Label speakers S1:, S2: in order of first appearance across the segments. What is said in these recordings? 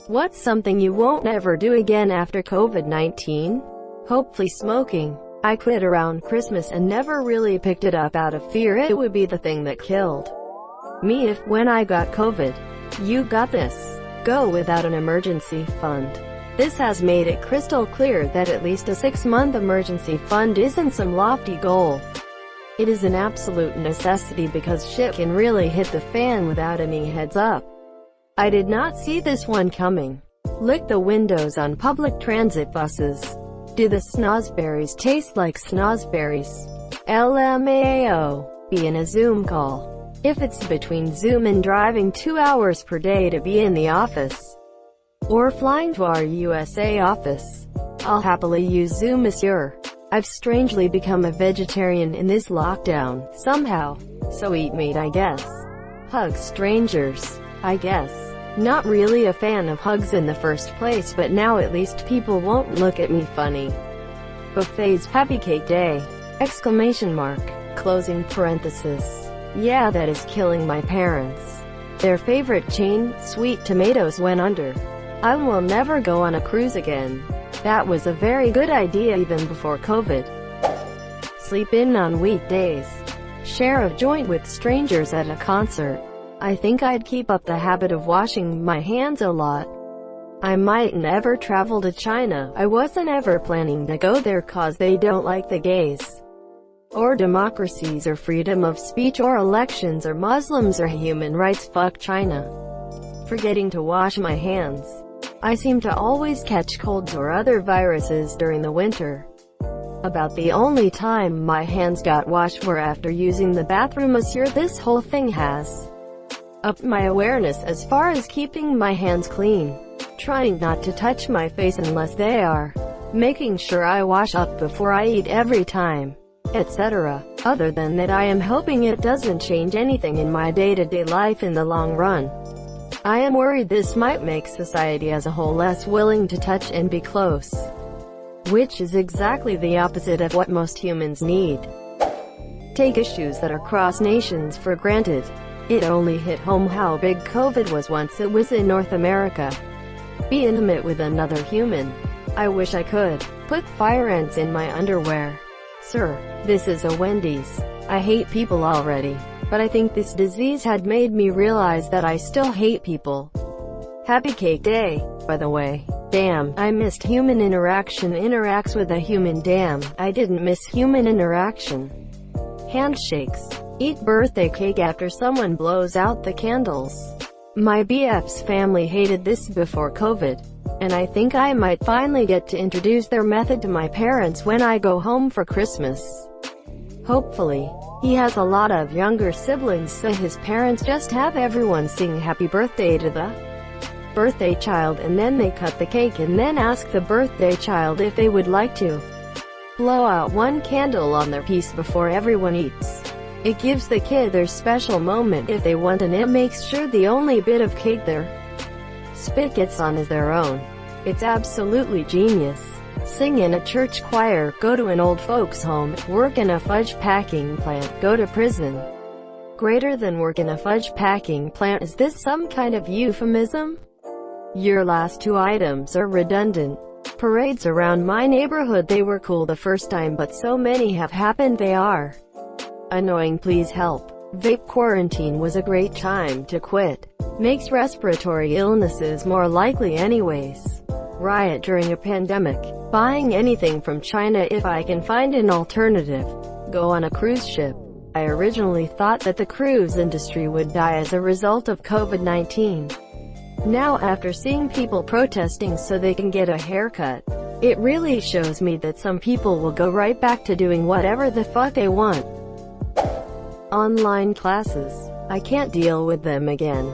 S1: What's something you won't ever do again after COVID-19? Hopefully smoking. I quit around Christmas and never really picked it up out of fear it would be the thing that killed me if, when I got COVID. You got this. Go without an emergency fund. This has made it crystal clear that at least a 6-month emergency fund isn't some lofty goal. It is an absolute necessity because shit can really hit the fan without any heads up. I did not see this one coming. Lick the windows on public transit buses. Do the snozberries taste like snozberries? LMAO. Be in a Zoom call. If it's between Zoom and driving 2 hours per day to be in the office, or flying to our USA office, I'll happily use Zoom, monsieur. I've strangely become a vegetarian in this lockdown, somehow. So eat meat, I guess. Hug strangers, I guess. Not really a fan of hugs in the first place, but now at least people won't look at me funny. Buffets, happy cake day! Exclamation mark. Closing parenthesis. Yeah, that is killing my parents. Their favorite chain, Sweet Tomatoes, went under. I will never go on a cruise again. That was a very good idea even before COVID. Sleep in on weekdays. Share a joint with strangers at a concert. I think I'd keep up the habit of washing my hands a lot. I might never travel to China. I wasn't ever planning to go there cause they don't like the gays, or democracies, or freedom of speech, or elections, or Muslims, or human rights. Fuck China. Forgetting to wash my hands. I seem to always catch colds or other viruses during the winter. About the only time my hands got washed were after using the bathroom, monsieur. This whole thing has upped my awareness as far as keeping my hands clean. Trying not to touch my face unless they are. Making sure I wash up before I eat every time, etc. Other than that, I am hoping it doesn't change anything in my day-to-day life in the long run. I am worried this might make society as a whole less willing to touch and be close, which is exactly the opposite of what most humans need. Take issues that are cross nations for granted. It only hit home how big COVID was once it was in North America. Be intimate with another human. I wish I could put fire ants in my underwear. Sir, this is a Wendy's. I hate people already, but I think this disease had made me realize that I still hate people. Happy cake day, by the way. Damn, I missed human interaction. Interacts with a human. Damn, I didn't miss human interaction. Handshakes. Eat birthday cake after someone blows out the candles. My BF's family hated this before COVID, and I think I might finally get to introduce their method to my parents when I go home for Christmas. Hopefully. He has a lot of younger siblings, so his parents just have everyone sing happy birthday to the birthday child, and then they cut the cake and then ask the birthday child if they would like to blow out one candle on their piece before everyone eats. It gives the kid their special moment if they want, and it makes sure the only bit of cake their spit gets on is their own. It's absolutely genius. Sing in a church choir, go to an old folks home, work in a fudge packing plant, go to prison. Greater than work in a fudge packing plant. Is this some kind of euphemism? Your last two items are redundant. Parades around my neighborhood, they were cool the first time, but so many have happened they are annoying. Please help. Vape quarantine was a great time to quit. Makes respiratory illnesses more likely anyways. Riot during a pandemic. Buying anything from China if I can find an alternative. Go on a cruise ship. I originally thought that the cruise industry would die as a result of COVID-19. Now, after seeing people protesting so they can get a haircut, it really shows me that some people will go right back to doing whatever the fuck they want. Online classes. I can't deal with them again.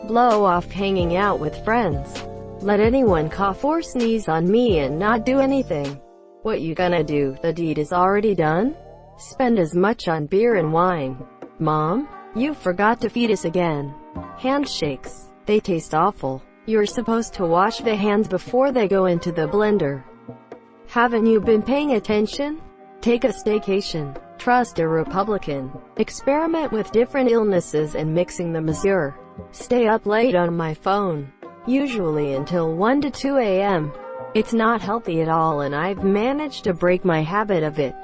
S1: Blow off hanging out with friends. Let anyone cough or sneeze on me and not do anything. What you gonna do? The deed is already done? Spend as much on beer and wine. Mom, you forgot to feed us again. Handshakes. They taste awful. You're supposed to wash the hands before they go into the blender. Haven't you been paying attention? Take a staycation. Trust a Republican. Experiment with different illnesses and mixing them. Monsieur. Stay up late on my phone. Usually until 1 to 2 a.m. It's not healthy at all and I've managed to break my habit of it.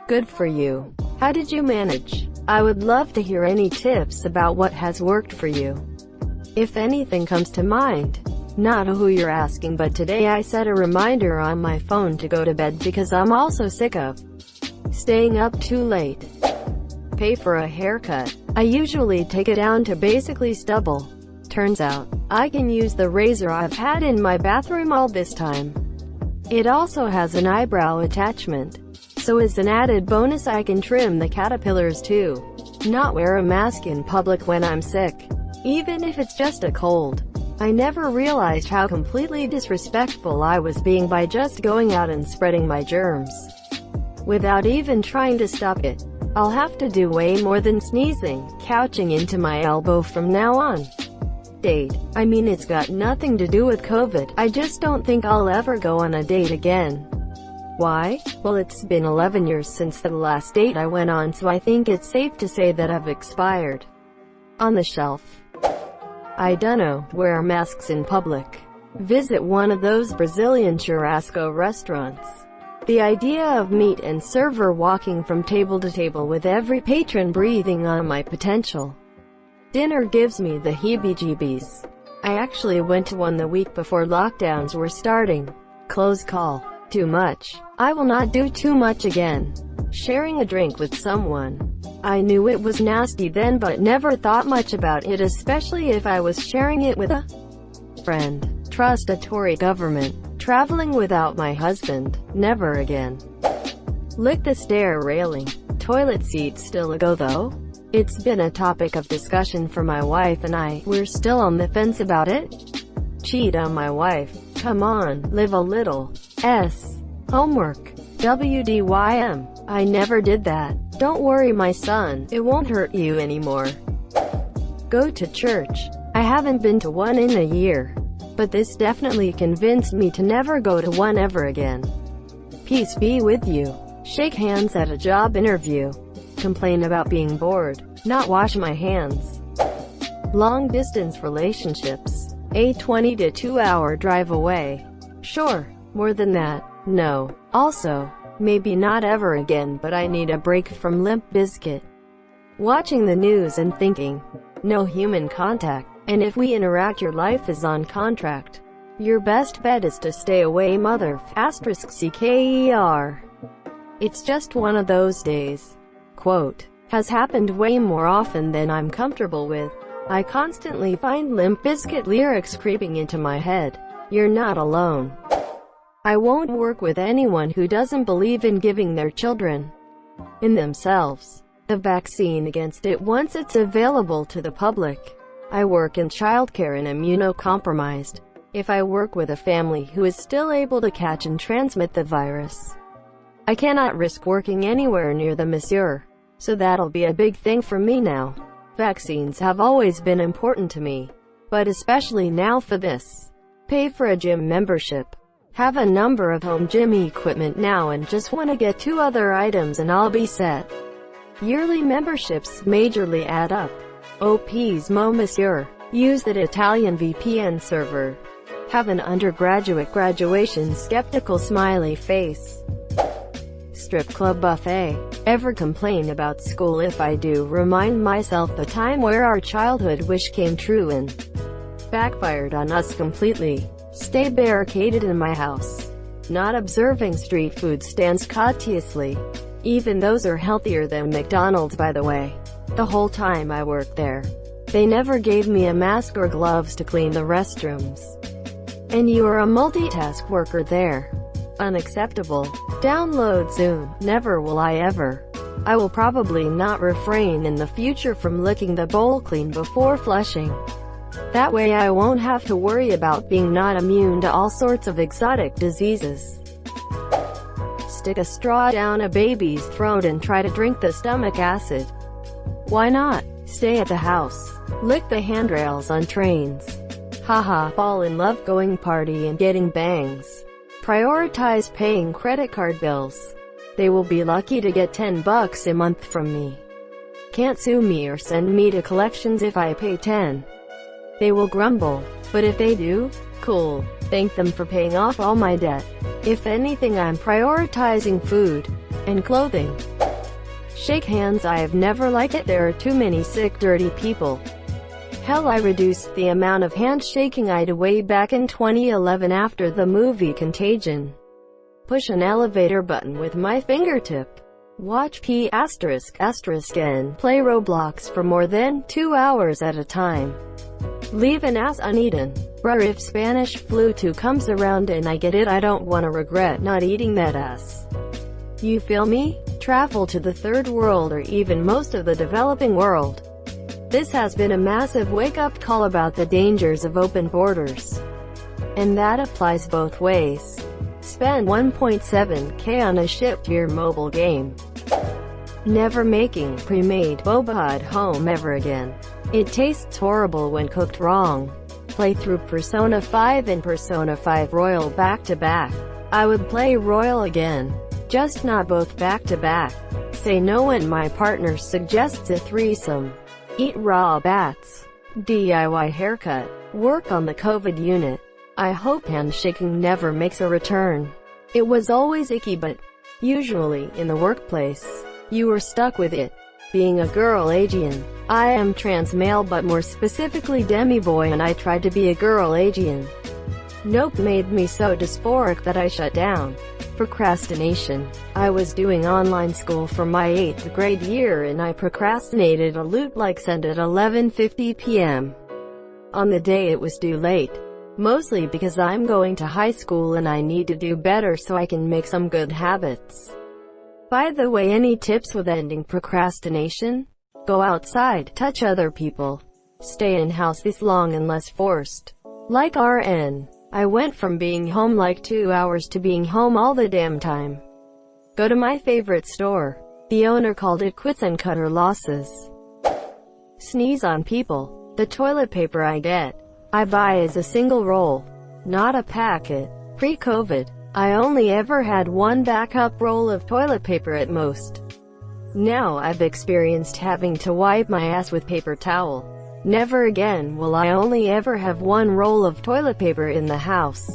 S1: Good for you. How did you manage? I would love to hear any tips about what has worked for you. If anything comes to mind. Not who you're asking, but today I set a reminder on my phone to go to bed because I'm also sick of staying up too late. Pay for a haircut. I usually take it down to basically stubble. Turns out, I can use the razor I've had in my bathroom all this time. It also has an eyebrow attachment. So as an added bonus I can trim the caterpillars too. Not wear a mask in public when I'm sick. Even if it's just a cold. I never realized how completely disrespectful I was being by just going out and spreading my germs. Without even trying to stop it. I'll have to do way more than sneezing, couching into my elbow from now on. Date. I mean, it's got nothing to do with COVID. I just don't think I'll ever go on a date again. Why? Well, it's been 11 years since the last date I went on, so I think it's safe to say that I've expired. On the shelf. I dunno. Wear masks in public. Visit one of those Brazilian churrasco restaurants. The idea of meat and server walking from table to table with every patron breathing on my potential dinner gives me the heebie-jeebies. I actually went to one the week before lockdowns were starting. Close call. Too much. I will not do too much again. Sharing a drink with someone. I knew it was nasty then but never thought much about it, especially if I was sharing it with a friend. Trust a Tory government. Traveling without my husband. Never again. Lick the stair railing. Toilet seat still a go though? It's been a topic of discussion for my wife and I. We're still on the fence about it. Cheat on my wife. Come on, live a little. Homework. WDYM. I never did that. Don't worry my son, it won't hurt you anymore. Go to church. I haven't been to one in a year. But this definitely convinced me to never go to one ever again. Peace be with you. Shake hands at a job interview. Complain about being bored. Not wash my hands. Long distance relationships. A 20 to 2 hour drive away. Sure. More than that. No. Also, maybe not ever again, but I need a break from Limp Bizkit. Watching the news and thinking. No human contact. And if we interact, your life is on contract. Your best bet is to stay away, mother *CKER. It's just one of those days. Quote. Has happened way more often than I'm comfortable with. I constantly find Limp Bizkit lyrics creeping into my head. You're not alone. I won't work with anyone who doesn't believe in giving their children in themselves the vaccine against it once it's available to the public. I work in childcare and immunocompromised. If I work with a family who is still able to catch and transmit the virus, I cannot risk working anywhere near them, monsieur. So that'll be a big thing for me now. Vaccines have always been important to me, but especially now for this. Pay for a gym membership. Have a number of home gym equipment now and just want to get 2 other items and I'll be set. Yearly memberships majorly add up. OPs mo monsieur. Use that Italian VPN server. Have an undergraduate graduation skeptical smiley face. Strip club buffet. Ever complain about school? If I do, remind myself the time where our childhood wish came true and backfired on us completely. Stay barricaded in my house. Not observing street food stands courteously. Even those are healthier than McDonald's, by the way. The whole time I worked there, they never gave me a mask or gloves to clean the restrooms. And you are a multitask worker there. Unacceptable. Download Zoom. Never will I ever. I will probably not refrain in the future from licking the bowl clean before flushing. That way I won't have to worry about being not immune to all sorts of exotic diseases. Stick a straw down a baby's throat and try to drink the stomach acid. Why not? Stay at the house. Lick the handrails on trains. Haha, fall in love going party and getting bangs. Prioritize paying credit card bills. They will be lucky to get $10 a month from me. Can't sue me or send me to collections if I pay 10. They will grumble, but if they do, cool. Thank them for paying off all my debt. If anything, I'm prioritizing food and clothing. Shake hands. I have never liked it. There are too many sick, dirty people. Hell, I reduced the amount of handshaking I did way back in 2011 after the movie Contagion. Push an elevator button with my fingertip. Watch P***** and play Roblox for more than 2 hours at a time. Leave an ass uneaten. Bruh, if Spanish flu 2 comes around and I get it, I don't wanna regret not eating that ass. You feel me? Travel to the third world or even most of the developing world. This has been a massive wake-up call about the dangers of open borders. And that applies both ways. Spend 1.7K on a ship-tier mobile game. Never making pre-made boba at home ever again. It tastes horrible when cooked wrong. Play through Persona 5 and Persona 5 Royal back-to-back. I would play Royal again. Just not both back-to-back. Say no when my partner suggests a threesome. Eat raw bats. DIY haircut. Work on the COVID unit. I hope handshaking never makes a return. It was always icky, but usually in the workplace, you were stuck with it. Being a girl Asian. I am trans male, but more specifically demi-boy, and I tried to be a girl Asian. Nope, made me so dysphoric that I shut down. Procrastination. I was doing online school for my 8th grade year and I procrastinated a loot like send at 11:50 p.m. on the day it was due late. Mostly because I'm going to high school and I need to do better so I can make some good habits. By the way, any tips with ending procrastination? Go outside, touch other people. Stay in house this long unless forced. Like RN. I went from being home like 2 hours to being home all the damn time. Go to my favorite store. The owner called it quits and cut her losses. Sneeze on people. The toilet paper I get, I buy as a single roll, not a packet. Pre-COVID, I only ever had one backup roll of toilet paper at most. Now I've experienced having to wipe my ass with paper towel. Never again will I only ever have one roll of toilet paper in the house.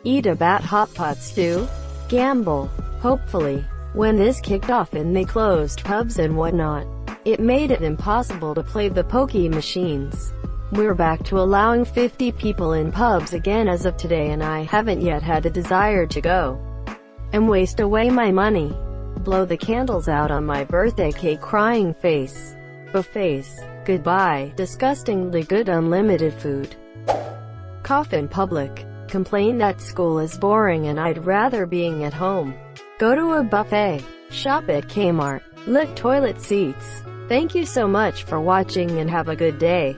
S1: Eat a bat hot pot stew? Gamble. Hopefully. When this kicked off and they closed pubs and whatnot, it made it impossible to play the pokey machines. We're back to allowing 50 people in pubs again as of today, and I haven't yet had a desire to go and waste away my money. Blow the candles out on my birthday cake, crying face. Buffets. Goodbye. Disgustingly good unlimited food. Cough in public. Complain that school is boring and I'd rather being at home. Go to a buffet. Shop at Kmart. Lick toilet seats. Thank you so much for watching and have a good day.